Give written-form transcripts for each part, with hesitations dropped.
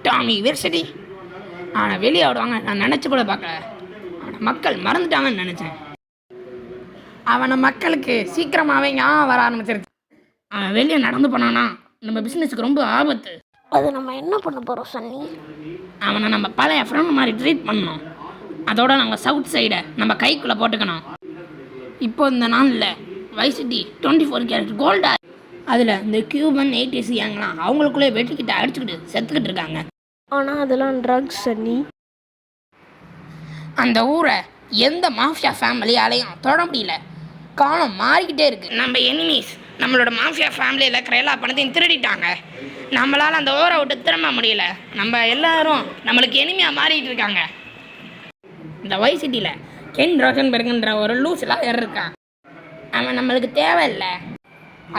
Tommy வெர்சிட்டி அவனை வெளியே ஆடுவாங்க நான் நினச்சி கூட பார்க்கல. அவனை மக்கள் மறந்துட்டாங்கன்னு நினச்சேன். அவனை மக்களுக்கு சீக்கிரமாகவே ஞாபகம் வர ஆரம்பிச்சிருச்சு. அவன் வெளியே நடந்து போனானா நம்ம பிஸ்னஸுக்கு ரொம்ப ஆபத்து. அது நம்ம என்ன பண்ண போகிறோம் சன்னி? அவனை நம்ம பழைய ஃப்ரெண்ட் மாதிரி ட்ரீட் பண்ணணும். அதோட நம்ம சவுத் சைடை நம்ம கைக்குள்ளே போட்டுக்கணும். இப்போ இந்த நாளில் வைசிட்டி 24 கேரட் கோல்டா அதில் இந்த கியூபன் 80s கேங்லாம் அவங்களுக்குள்ளே வெட்டிக்கிட்டு அடிச்சுக்கிட்டு செத்துக்கிட்டு இருக்காங்க. ஆனால் அதெல்லாம் ட்ரக்ஸ் சன்னி. அந்த ஊரை எந்த மாஃபியா ஃபேமிலியாலையும் தொட முடியல. காலம் மாறிக்கிட்டே இருக்குது. நம்ம எனிமீஸ் நம்மளோட மாஃபியா ஃபேமிலியில் இருக்கிற எல்லா பணத்தையும் திருடிட்டாங்க. நம்மளால் அந்த ஊரை விட்டு திரும்ப முடியல. நம்ம எல்லாரும் நம்மளுக்கு எனிமையாக மாறிக்கிட்டு இருக்காங்க. இந்த வைசிட்டியில் கென் ரோசன்பெர்க்ன்ற ஒரு லூஸ்லாம் இருக்கான். அவன் நம்மளுக்கு தேவையில்லை.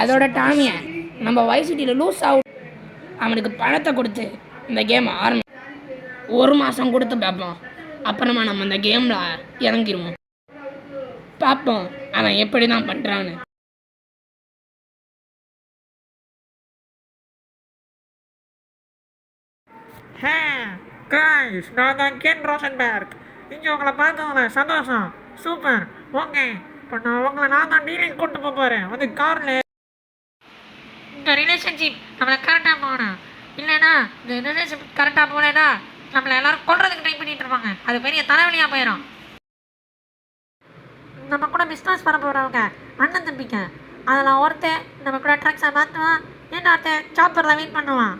அதோட டாமியை நம்ம வைசிட்டியில் லூஸ் ஆகும். அவனுக்கு பணத்தை கொடுத்து இந்த கேமை ஒரு மாதம் கொடுத்து பார்ப்போம். அப்புறமா நம்ம அந்த கேமில் இறங்கிடுவோம். பார்ப்போம் அவன் எப்படி தான் பண்ணுறான்னு. நான் தான் கென் ரோசன்பெர்க். இங்கே உங்களை பார்த்ததுல சந்தோஷம். சூப்பர். ஓகே, இப்போ நான் உங்களை நான் தான் டீலிங் கூட்டு போகிறேன். வந்து காரில் இந்த ரிலேஷன்ஷிப் நம்மளை கரெக்டாக போகணும். இல்லைன்னா இந்த ரிலேஷன்ஷிப் கரெக்டாக போகலன்னா நம்மளை எல்லாரும் கொள்றதுக்கு ட்ரை பண்ணிட்டு இருப்பாங்க. அது பெரிய தலைவலியாக போயிடும். நம்ம கூட பிஸ்னஸ் பண்ண போகிறவங்க அண்ணன் தம்பிக்க அதில் ஒருத்தன் நம்ம கூட ட்ரக்ஸை மாற்றுவான். இன்னொருத்தன் சாப்பரில் வெயிட் பண்ணுவான்.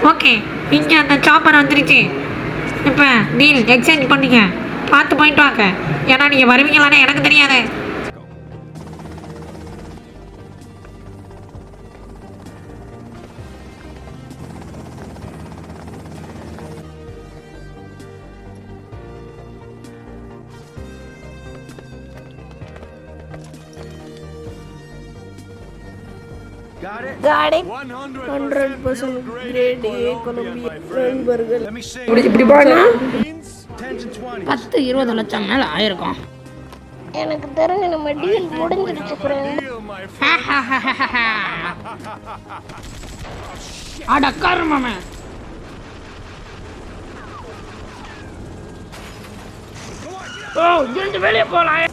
ஓகே, இங்கே அந்த சாப்பர் வந்துருச்சு. இப்போ டீல் எக்ஸ்சேஞ்ச் பண்ணிக்க. பார்த்து போயிட்டு வாங்க. ஏன்னா நீங்கள் வருவீங்களான்னு எனக்கு தெரியாது. Got it. 100% grade A Columbia நண்பர்கள். இப்படி போனா 10-20 லட்சம் மேலே ஆயிருக்கும். எனக்கு தெரிஞ்சு நம்ம டீல் முடிஞ்சிருச்சு ஃப்ரெண்ட். அட கர்மமே. ஓ ஜெண்ட் வெளியே போலாம்.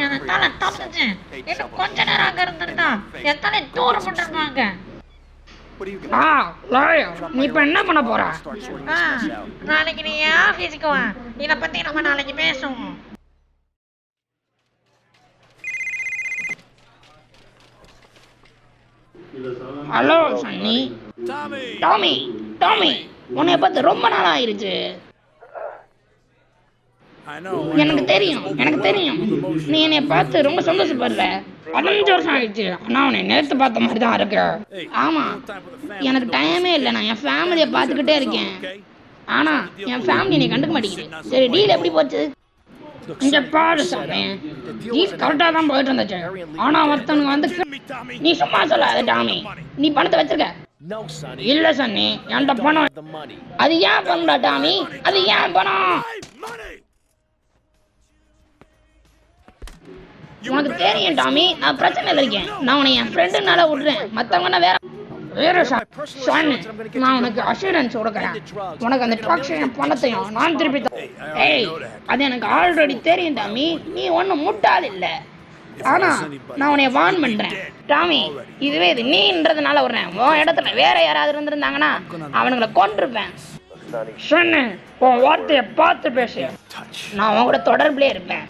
என் தலை தப்பிச்சு. இன்னும் கொஞ்ச நேரம் அங்கே இருந்திருந்தா என் தலை தூரம் பண்ணிருப்பாங்க. நீ இப்போ என்ன பண்ண போற? நாளைக்கு நீ ஆஃபீஸுக்கு வா. இதை பற்றி நம்ம நாளைக்கு பேசுவோம். ஹலோ சன்னி. டாமி டாமி உன்னை பார்த்து ரொம்ப நாள் ஆயிருச்சு. எனக்கு தெரியும் நீ என்னை பார்த்து ரொம்ப சந்தோஷப்படுற. 15 வருஷம் ஆயிடுச்சு. ஆனால் உன்னை நேற்று பார்த்த மாதிரி தான் இருக்கு. ஆமாம், எனக்கு டைமே இல்லை. நான் என் ஃபேமிலியை பார்த்துக்கிட்டே இருக்கேன். ஆனால் என் ஃபேமிலி என்னை கண்டுக்க மாட்டேங்குது. சரி, டீல் எப்படி போச்சு? இங்கே பாரு சாமி, டீல் கரெக்டாக தான் போயிட்டு இருந்துச்சு. ஆனால் ஒருத்தனுங்க வந்து நீ சும்மா சொல்லாத டாமி. நீ பணத்தை வச்சிருக்க? இல்லை சன்னி, என்கிட்ட பணம். அது ஏன் பணம்டா டாமி? அது ஏன் பணம்? உனக்கு தெரியும் டாமி, நான் பிரச்சனையில் இருக்கேன். நான் உன்னை என் ஃப்ரெண்டுனால விடுறேன். மற்றவங்கன்னா வேற நான் உனக்கு அஷூரன்ஸ் கொடுக்குறேன். உனக்கு அந்த ட்ரக்ஸையும் பணத்தையும் நான் திருப்பி அது எனக்கு ஆல்ரெடி தெரியும் டாமி. நீ ஒன்றும் முட்டாள் இல்லை. ஆனா நான் உன்னை வார்ன் பண்றேன் டாமி. இதுவே இது நீன்றதுனால விடுறேன். உன் இடத்துல வேற யாராவது இருந்திருந்தாங்கன்னா அவனுங்களை கொண்டிருப்பேன். சொன்ன உன் வார்த்தையை பார்த்து பேசு. நான் உன் கூட தொடர்புலேயே இருப்பேன்.